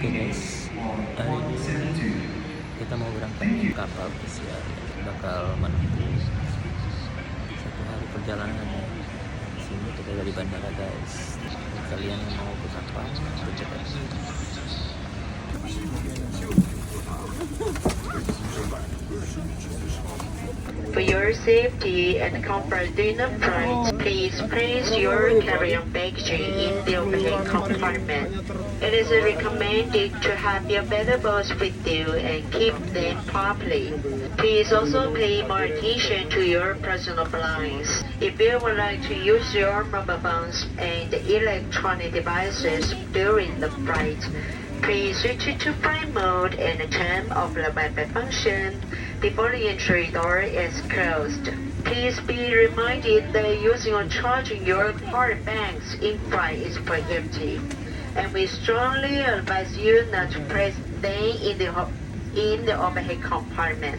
Oke guys, hari ini kita mau berangkat ke kapal Pesiar. Bakal menempuh 1 hari perjalanan ya. Di sini kita dari bandara guys. Buat kalian yang mau ke kapal, ikut aja. For your safety and comfort during the flight, please place your carry-on baggage in the overhead compartment. It is recommended to have your valuables with you and keep them properly. Please also pay more attention to your personal belongings. If you would like to use your mobile phones and electronic devices during the flight, please switch to flight mode and turn off the Wi-Fi function before the entry door is closed. Please be reminded that using or charging your power banks in flight is prohibited, and we strongly advise you not to place them in the overhead compartment.